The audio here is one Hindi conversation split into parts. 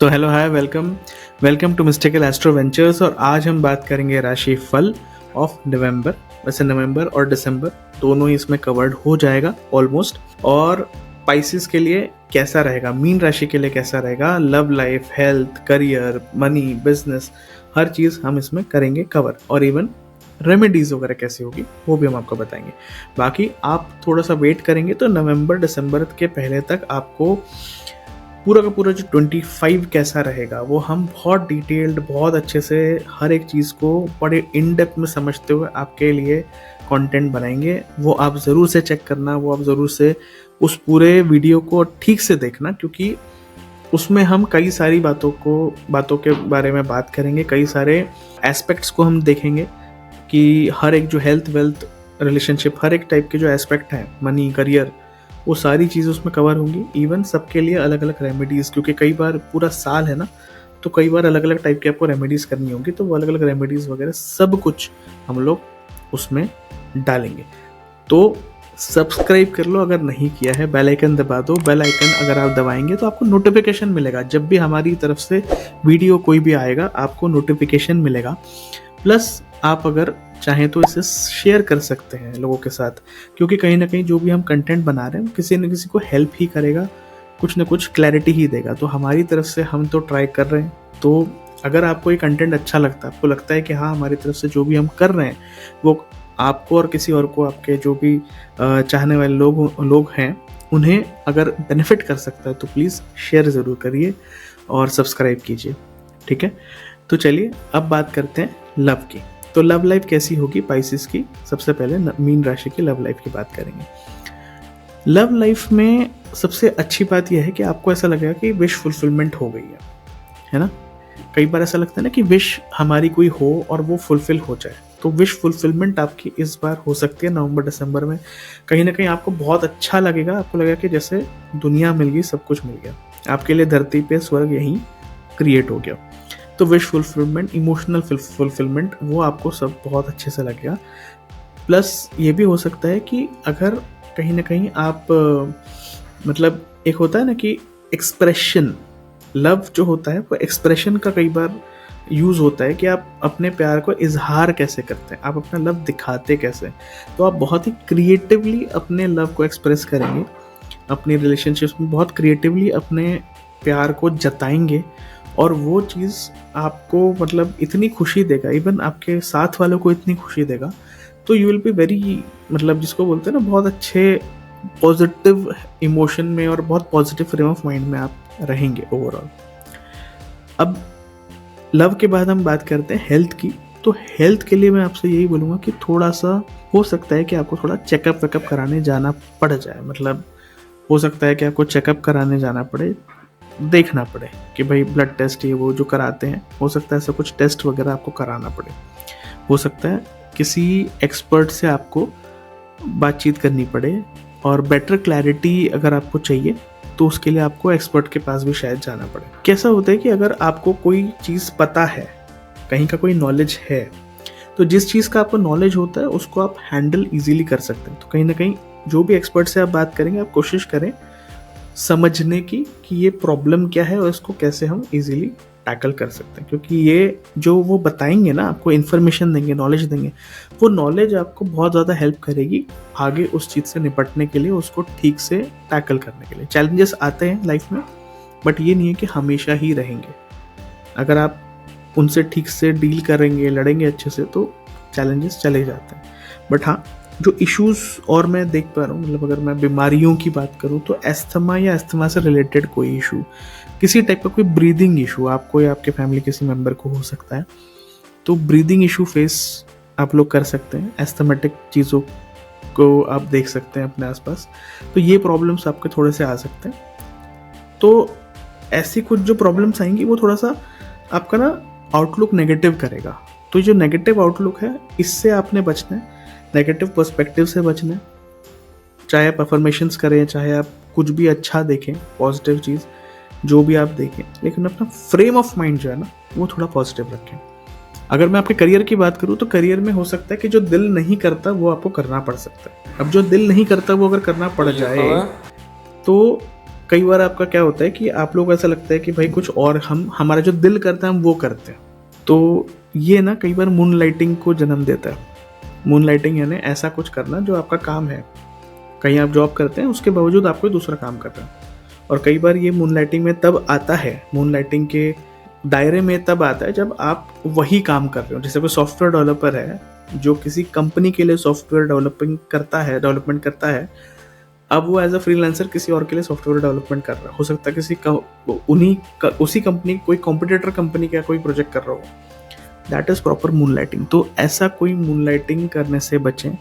तो hello hi welcome welcome to mystical astro ventures. और आज हम बात करेंगे राशि फल ऑफ नवंबर। वैसे नवंबर और दिसंबर दोनों ही इसमें कवर्ड हो जाएगा ऑलमोस्ट। और पाइसिस के लिए कैसा रहेगा, मीन राशि के लिए कैसा रहेगा, love life, health, career, money, business, हर चीज़ हम इसमें करेंगे कवर। और इवन रेमेडीज वगैरह कैसी होगी वो भी हम आपको बताएंगे। बाकी आप थोड़ा सा वेट करेंगे तो नवंबर दिसंबर के पहले तक आपको पूरा का पूरा जो 25 कैसा रहेगा वो हम बहुत डिटेल्ड, बहुत अच्छे से हर एक चीज़ को बड़े इन डेप्थ में समझते हुए आपके लिए कंटेंट बनाएंगे। वो आप ज़रूर से चेक करना, वो आप ज़रूर से उस पूरे वीडियो को ठीक से देखना, क्योंकि उसमें हम कई सारी बातों के बारे में बात करेंगे, कई सारे एस्पेक्ट्स को हम देखेंगे कि हर एक जो हेल्थ वेल्थ रिलेशनशिप, हर एक टाइप के जो एस्पेक्ट हैं, मनी, करियर, वो सारी चीज़ें उसमें कवर होंगी। इवन सबके लिए अलग अलग रेमेडीज़, क्योंकि कई बार पूरा साल है ना, तो कई बार अलग अलग टाइप की आपको रेमेडीज़ करनी होगी, तो वो अलग अलग रेमेडीज़ वगैरह सब कुछ हम लोग उसमें डालेंगे। तो सब्सक्राइब कर लो अगर नहीं किया है, बेल आइकन दबा दो। बेल आइकन अगर आप दबाएंगे तो आपको नोटिफिकेशन मिलेगा, जब भी हमारी तरफ से वीडियो कोई भी आएगा आपको नोटिफिकेशन मिलेगा। प्लस आप अगर चाहें तो इसे शेयर कर सकते हैं लोगों के साथ, क्योंकि कहीं ना कहीं जो भी हम कंटेंट बना रहे हैं किसी न किसी को हेल्प ही करेगा, कुछ ना कुछ क्लैरिटी ही देगा। तो हमारी तरफ से हम तो ट्राई कर रहे हैं। तो अगर आपको ये कंटेंट अच्छा लगता है, आपको लगता है कि हाँ हमारी तरफ से जो भी हम कर रहे हैं वो आपको और किसी और को, आपके जो भी चाहने वाले लोग हैं उन्हें अगर बेनिफिट कर सकता है तो प्लीज़ शेयर ज़रूर करिए और सब्सक्राइब कीजिए। ठीक है, तो चलिए अब बात करते हैं लव की। तो लव लाइफ कैसी होगी पाइसिस की, सबसे पहले मीन राशि की लव लाइफ की बात करेंगे। लव लाइफ में सबसे अच्छी बात यह है कि आपको ऐसा लगेगा कि विश फुलफिलमेंट हो गई है ना। कई बार ऐसा लगता है ना कि विश हमारी कोई हो और वो फुलफिल हो जाए, तो विश फुलफिलमेंट आपकी इस बार हो सकती है नवंबर दिसंबर में। कहीं ना कहीं आपको बहुत अच्छा लगेगा, आपको लगेगा कि जैसे दुनिया मिल गई, सब कुछ मिल गया आपके लिए, धरती पे स्वर्ग यहीं क्रिएट हो गया। तो विश फुलफिलमेंट, इमोशनल फुलफिलमेंट, वो आपको सब बहुत अच्छे से लगेगा। प्लस ये भी हो सकता है कि अगर कहीं ना कहीं आप मतलब एक होता है ना कि एक्सप्रेशन, लव जो होता है वो एक्सप्रेशन का कई बार यूज़ होता है कि आप अपने प्यार को इजहार कैसे करते हैं, आप अपना लव दिखाते कैसे। तो आप बहुत ही क्रिएटिवली अपने लव को एक्सप्रेस करेंगे, अपनी रिलेशनशिप्स में बहुत क्रिएटिवली अपने प्यार को जताएंगे, और वो चीज़ आपको मतलब इतनी खुशी देगा, इवन आपके साथ वालों को इतनी खुशी देगा। तो यू विल बी वेरी, मतलब जिसको बोलते हैं ना, बहुत अच्छे पॉजिटिव इमोशन में और बहुत पॉजिटिव फ्रेम ऑफ माइंड में आप रहेंगे ओवरऑल। अब लव के बाद हम बात करते हैं हेल्थ की। तो हेल्थ के लिए मैं आपसे यही बोलूँगा कि थोड़ा सा हो सकता है कि आपको थोड़ा चेकअप वेकअप कराने जाना पड़ जाए। मतलब हो सकता है कि आपको चेकअप कराने जाना पड़े, देखना पड़े कि भाई ब्लड टेस्ट ये वो जो कराते हैं, हो सकता है ऐसा कुछ टेस्ट वगैरह आपको कराना पड़े। हो सकता है किसी एक्सपर्ट से आपको बातचीत करनी पड़े, और बेटर क्लैरिटी अगर आपको चाहिए तो उसके लिए आपको एक्सपर्ट के पास भी शायद जाना पड़े। कैसा होता है कि अगर आपको कोई चीज़ पता है, कहीं का कोई नॉलेज है, तो जिस चीज़ का आपको नॉलेज होता है उसको आप हैंडल इजीली कर सकते हैं। तो कहीं ना कहीं जो भी एक्सपर्ट से आप बात करेंगे, आप कोशिश करें समझने की कि ये प्रॉब्लम क्या है और इसको कैसे हम इजीली टैकल कर सकते हैं। क्योंकि ये जो वो बताएंगे ना, आपको इन्फॉर्मेशन देंगे, नॉलेज देंगे, वो नॉलेज आपको बहुत ज़्यादा हेल्प करेगी आगे उस चीज़ से निपटने के लिए, उसको ठीक से टैकल करने के लिए। चैलेंजेस आते हैं लाइफ में, बट ये नहीं है कि हमेशा ही रहेंगे। अगर आप उनसे ठीक से डील करेंगे, लड़ेंगे अच्छे से, तो चैलेंजेस चले जाते हैं। बट हाँ, जो इश्यूज और मैं देख पा रहा हूँ, मतलब अगर मैं बीमारियों की बात करूँ तो एस्थमा या एस्थमा से रिलेटेड कोई इशू, किसी टाइप का कोई ब्रीदिंग इशू आपको या आपके फैमिली किसी मेंबर को हो सकता है, तो ब्रीदिंग इशू फेस आप लोग कर सकते हैं। एस्थमेटिक चीज़ों को आप देख सकते हैं अपने आसपास, तो ये प्रॉब्लम्स आपके थोड़े से आ सकते हैं। तो ऐसी कुछ जो प्रॉब्लम्स आएंगी वो थोड़ा सा आपका ना आउटलुक नेगेटिव करेगा। तो जो नेगेटिव आउटलुक है इससे आपने बचना है, नेगेटिव पर्सपेक्टिव से बचना है। चाहे आप अफर्मेशंस करें, चाहे आप कुछ भी अच्छा देखें, पॉजिटिव चीज़ जो भी आप देखें, लेकिन अपना फ्रेम ऑफ माइंड जो है ना वो थोड़ा पॉजिटिव रखें। अगर मैं आपके करियर की बात करूँ तो करियर में हो सकता है कि जो दिल नहीं करता वो आपको करना पड़ सकता है। अब जो दिल नहीं करता वो अगर करना पड़ जाए तो कई बार आपका क्या होता है कि आप लोग ऐसा लगता है कि भाई कुछ और, हम हमारा जो दिल करता है हम वो करते हैं। तो ये ना कई बार मून लाइटिंग को जन्म देता है। मून लाइटिंग यानी ऐसा कुछ करना जो आपका काम है, कहीं आप जॉब करते हैं उसके बावजूद आप कोई दूसरा काम कर रहे हैं। और कई बार ये मून लाइटिंग में तब आता है, मून लाइटिंग के दायरे में तब आता है जब आप वही काम कर रहे हो। जैसे कोई सॉफ्टवेयर डेवलपर है जो किसी कंपनी के लिए सॉफ्टवेयर डेवलपमेंट करता है, अब वो एज अ फ्रीलांसर किसी और के लिए सॉफ्टवेयर डेवलपमेंट कर रहा है। हो सकता है उसी कंपनी, कोई कॉम्पिटिटर कंपनी का कोई प्रोजेक्ट कर रहा हो। That is proper moonlighting. तो ऐसा कोई मूनलाइटिंग करने से बचें,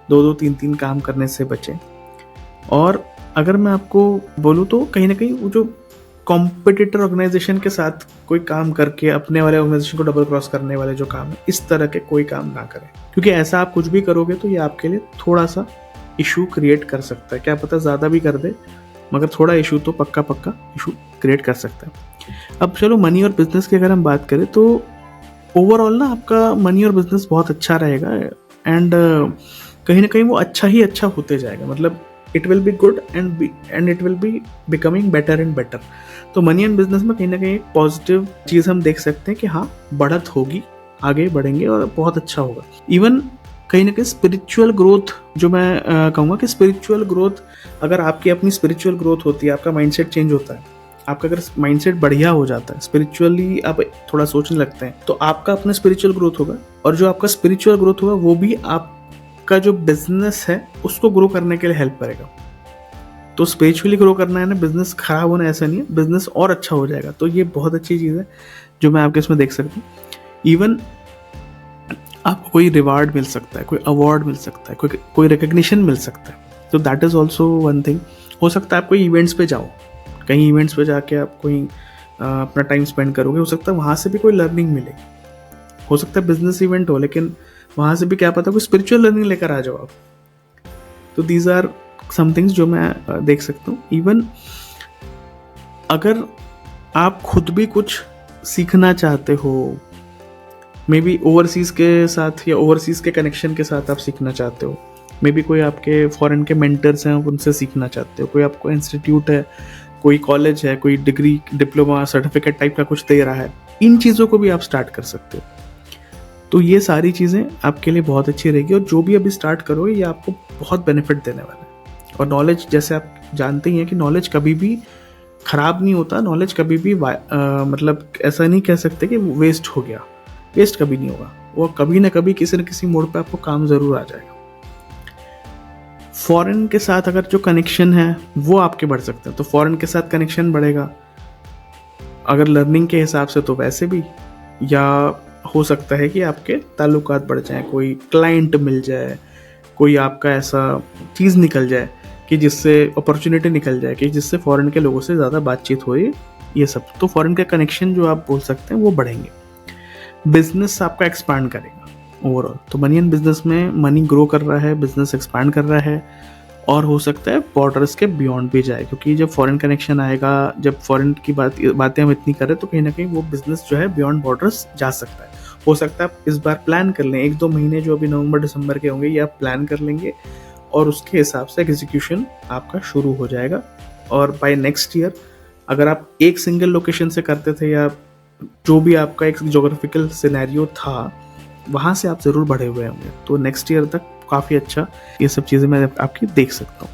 2-2 3-3 काम करने से बचें। और अगर मैं आपको बोलूँ तो कहीं ना कहीं वो जो कॉम्पिटिटर ऑर्गेनाइजेशन के साथ कोई काम करके अपने वाले ऑर्गेनाइजेशन को डबल क्रॉस करने वाले जो काम है, इस तरह के कोई काम ना करें, क्योंकि ऐसा आप कुछ भी करोगे तो ये आपके लिए थोड़ा सा इशू क्रिएट कर सकता है। क्या पता ज़्यादा भी कर दे, मगर थोड़ा इशू तो पक्का इशू क्रिएट कर सकता है। अब चलो मनी और बिजनेस की अगर हम बात करें तो ओवरऑल ना आपका मनी और बिजनेस बहुत अच्छा रहेगा। एंड कहीं ना कहीं वो अच्छा ही अच्छा होते जाएगा। मतलब it will be good and it will be becoming better and better. तो मनी एंड बिजनेस में कहीं ना कहीं एक पॉजिटिव चीज़ हम देख सकते हैं कि हाँ, बढ़त होगी, आगे बढ़ेंगे और बहुत अच्छा होगा। इवन कहीं ना कहीं स्पिरिचुअल ग्रोथ, जो मैं कहूँगा कि स्पिरिचुअल ग्रोथ, अगर आपकी अपनी स्पिरिचुअल ग्रोथ होती है, आपका माइंडसेट चेंज होता है, आपका अगर माइंडसेट बढ़िया हो जाता है, स्पिरिचुअली आप थोड़ा सोचने लगते हैं, तो आपका अपना स्पिरिचुअल ग्रोथ होगा। और जो आपका स्पिरिचुअल ग्रोथ होगा वो भी आपका जो बिजनेस है उसको ग्रो करने के लिए हेल्प करेगा। तो स्पिरिचुअली ग्रो करना है ना, बिजनेस खराब होना ऐसा नहीं है, बिजनेस और अच्छा हो जाएगा। तो ये बहुत अच्छी चीज़ है जो मैं आपके इसमें देख सकता हूँ। इवन आपको कोई रिवार्ड मिल सकता है, कोई अवार्ड मिल सकता है, कोई रिकग्निशन मिल सकता है। तो that is also one thing. हो सकता है आप कोई इवेंट्स पे जाओ, कहीं इवेंट्स पे जाके आप कोई अपना टाइम स्पेंड करोगे, हो सकता है वहाँ से भी कोई लर्निंग मिले। हो सकता है बिजनेस इवेंट हो, लेकिन वहाँ से भी क्या पता कोई स्पिरिचुअल लर्निंग लेकर आ जाओ आप। तो दीज आर सम थिंग्स जो मैं देख सकता हूँ। इवन अगर आप खुद भी कुछ सीखना चाहते हो, मे बी ओवरसीज़ के साथ या ओवरसीज़ के कनेक्शन के साथ आप सीखना चाहते हो, मे बी कोई आपके फॉरेन के मेंटर्स हैं, आप उनसे सीखना चाहते हो, कोई आपको इंस्टीट्यूट है, कोई कॉलेज है, कोई डिग्री, डिप्लोमा, सर्टिफिकेट टाइप का कुछ दे रहा है, इन चीज़ों को भी आप स्टार्ट कर सकते हो। तो ये सारी चीज़ें आपके लिए बहुत अच्छी रहेगी। और जो भी अभी स्टार्ट करोगे ये आपको बहुत बेनिफिट देने वाला है। और नॉलेज, जैसे आप जानते ही हैं कि नॉलेज कभी भी ख़राब नहीं होता, नॉलेज कभी भी मतलब ऐसा नहीं कह सकते कि वेस्ट हो गया, वेस्ट कभी नहीं होगा। वो कभी ना कभी किसी न किसी मोड़ पे आपको काम ज़रूर आ जाएगा। फॉरेन के साथ अगर जो कनेक्शन है वो आपके बढ़ सकते हैं, तो फॉरेन के साथ कनेक्शन बढ़ेगा। अगर लर्निंग के हिसाब से तो वैसे भी, या हो सकता है कि आपके ताल्लुकात बढ़ जाएं, कोई क्लाइंट मिल जाए, कोई आपका ऐसा चीज़ निकल जाए कि जिससे अपॉर्चुनिटी निकल जाए कि जिससे फॉरेन के लोगों से ज़्यादा बातचीत हो। ये सब तो फॉरेन के कनेक्शन जो आप बोल सकते हैं वो बढ़ेंगे। बिजनेस आपका एक्सपांड करेगा ओवरऑल। तो मनी एंड बिजनेस में मनी ग्रो कर रहा है, बिजनेस एक्सपांड कर रहा है, और हो सकता है बॉर्डर्स के बियॉन्ड भी जाए, क्योंकि जब फॉरेन कनेक्शन आएगा, जब फॉरेन की बातें हम इतनी करें, तो कहीं ना कहीं वो बिजनेस जो है बियॉन्ड बॉर्डर्स जा सकता है। हो सकता है आप इस बार प्लान कर लें, 1-2 महीने जो अभी नवंबर दिसंबर के होंगे ये आप प्लान कर लेंगे, और उसके हिसाब से एग्जीक्यूशन आपका शुरू हो जाएगा। और बाय नेक्स्ट ईयर अगर आप एक सिंगल लोकेशन से करते थे, या जो भी आपका एक जोग्राफिकल सिनेरियो था वहाँ से आप ज़रूर बढ़े हुए होंगे, तो नेक्स्ट ईयर तक काफ़ी अच्छा ये सब चीज़ें मैं आपकी देख सकता हूँ।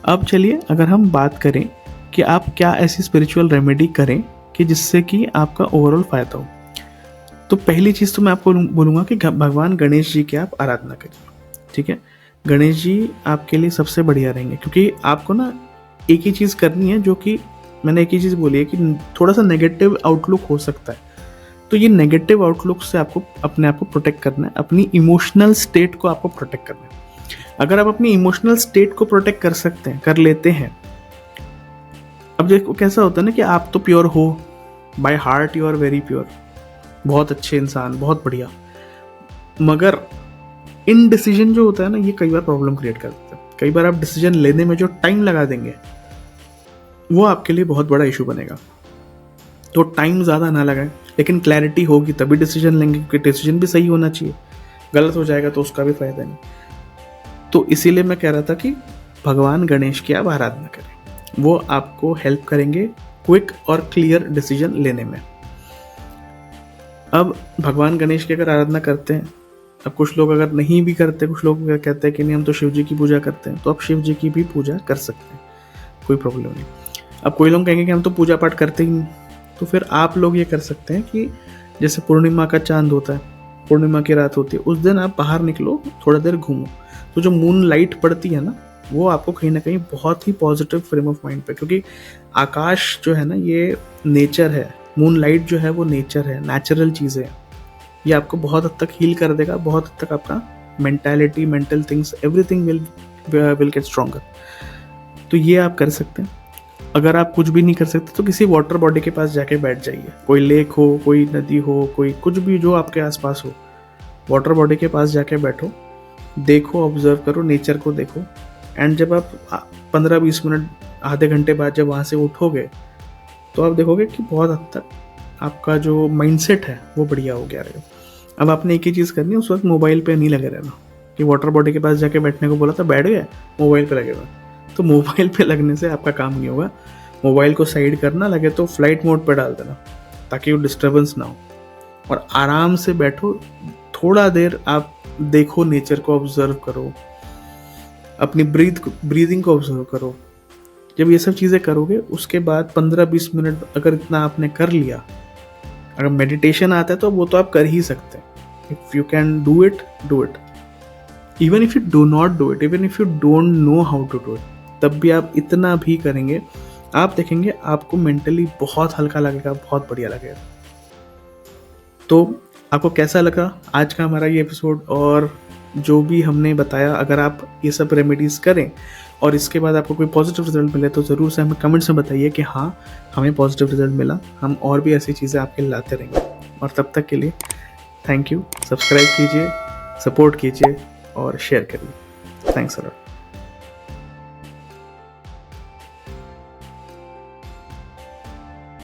अब चलिए अगर हम बात करें कि आप क्या ऐसी स्पिरिचुअल रेमेडी करें कि जिससे कि आपका ओवरऑल फ़ायदा हो, तो पहली चीज़ तो मैं आपको बोलूँगा कि भगवान गणेश जी की आप आराधना करिए। ठीक है, गणेश जी आपके लिए सबसे बढ़िया रहेंगे, क्योंकि आपको ना एक ही चीज़ करनी है, जो कि मैंने एक ही चीज़ बोली है कि थोड़ा सा नेगेटिव आउटलुक हो सकता है, तो ये नेगेटिव आउटलुक से आपको अपने आप को प्रोटेक्ट करना है, अपनी इमोशनल स्टेट को आपको प्रोटेक्ट करना है। अगर आप अपनी इमोशनल स्टेट को प्रोटेक्ट कर सकते हैं, कर लेते हैं, अब देखो कैसा होता है ना कि आप तो प्योर हो, by heart you are very pure, बहुत अच्छे इंसान, बहुत बढ़िया, मगर इनडिसीजन जो होता है ना, ये कई बार प्रॉब्लम क्रिएट कर देता है। कई बार आप डिसीजन लेने में जो टाइम लगा देंगे वो आपके लिए बहुत बड़ा इशू बनेगा। तो टाइम ज़्यादा ना लगाएं, लेकिन क्लैरिटी होगी तभी डिसीजन लेंगे, क्योंकि डिसीजन भी सही होना चाहिए। गलत हो जाएगा तो उसका भी फायदा नहीं। तो इसीलिए मैं कह रहा था कि भगवान गणेश की आप आराधना करें। वो आपको हेल्प करेंगे क्विक और क्लियर डिसीजन लेने में। अब भगवान गणेश की अगर आराधना करते हैं, अब कुछ लोग अगर नहीं भी करते, कुछ लोग कहते हैं कि नहीं हम तो शिव जी की पूजा करते हैं, तो आप शिव जी की भी पूजा कर सकते हैं, कोई प्रॉब्लम नहीं। अब कोई लोग कहेंगे कि हम तो पूजा पाठ करते ही नहीं, तो फिर आप लोग ये कर सकते हैं कि जैसे पूर्णिमा का चांद होता है, पूर्णिमा की रात होती है, उस दिन आप बाहर निकलो, थोड़ा देर घूमो, तो जो मून लाइट पड़ती है ना, वो आपको कहीं ना कहीं बहुत ही पॉजिटिव फ्रेम ऑफ माइंड पे, क्योंकि आकाश जो है ना ये नेचर है, मून लाइट जो है वो नेचर है, नेचुरल चीज़ें हैं, ये आपको बहुत हद तक हील कर देगा, बहुत हद तक आपका mentality, mental things, everything will get stronger. तो ये आप कर सकते हैं। अगर आप कुछ भी नहीं कर सकते तो किसी वाटर बॉडी के पास जाके बैठ जाइए, कोई लेक हो, कोई नदी हो, कोई कुछ भी जो आपके आसपास हो, वाटर बॉडी के पास जाके बैठो, देखो, ऑब्जर्व करो, नेचर को देखो। एंड जब आप 15-20 मिनट, आधे घंटे बाद जब वहाँ से उठोगे, तो आप देखोगे कि बहुत हद तक आपका जो माइंडसेट है वो बढ़िया हो गया रहेगा। अब आपने एक ही चीज़ करनी है, उस वक्त मोबाइल पे नहीं लगे रहना, कि वाटर बॉडी के पास जाके बैठने को बोला था, बैठ गए, मोबाइल पे लगे हुए, तो मोबाइल पे लगने से आपका काम नहीं होगा। मोबाइल को साइड करना, लगे तो फ्लाइट मोड पे डाल देना, ताकि वो डिस्टर्बेंस ना हो, और आराम से बैठो, थोड़ा देर आप देखो, नेचर को ऑब्जर्व करो, अपनी ब्रीदिंग को ऑब्जर्व करो। जब ये सब चीज़ें करोगे, उसके बाद 15-20 मिनट अगर इतना आपने कर लिया, अगर मेडिटेशन आता है तो वो तो आप कर ही सकते हैं। If you can do it, do it. Even if you do not do it, even if you don't know how to do it, तब भी आप इतना भी करेंगे, आप देखेंगे आपको मेंटली बहुत हल्का लगेगा, बहुत बढ़िया लगेगा। तो आपको कैसा लगा आज का हमारा ये एपिसोड, और जो भी हमने बताया, अगर आप ये सब रेमेडीज़ करें और इसके बाद आपको कोई पॉजिटिव रिजल्ट मिले, तो ज़रूर से हमें कमेंट्स में बताइए कि हाँ, हमें पॉजिटिव रिजल्ट मिला। हम और भी ऐसी चीज़ें आपके लिए लाते रहेंगे। और तब तक के लिए थैंक यू। सब्सक्राइब कीजिए, सपोर्ट कीजिए और शेयर करिए। Thanks a lot.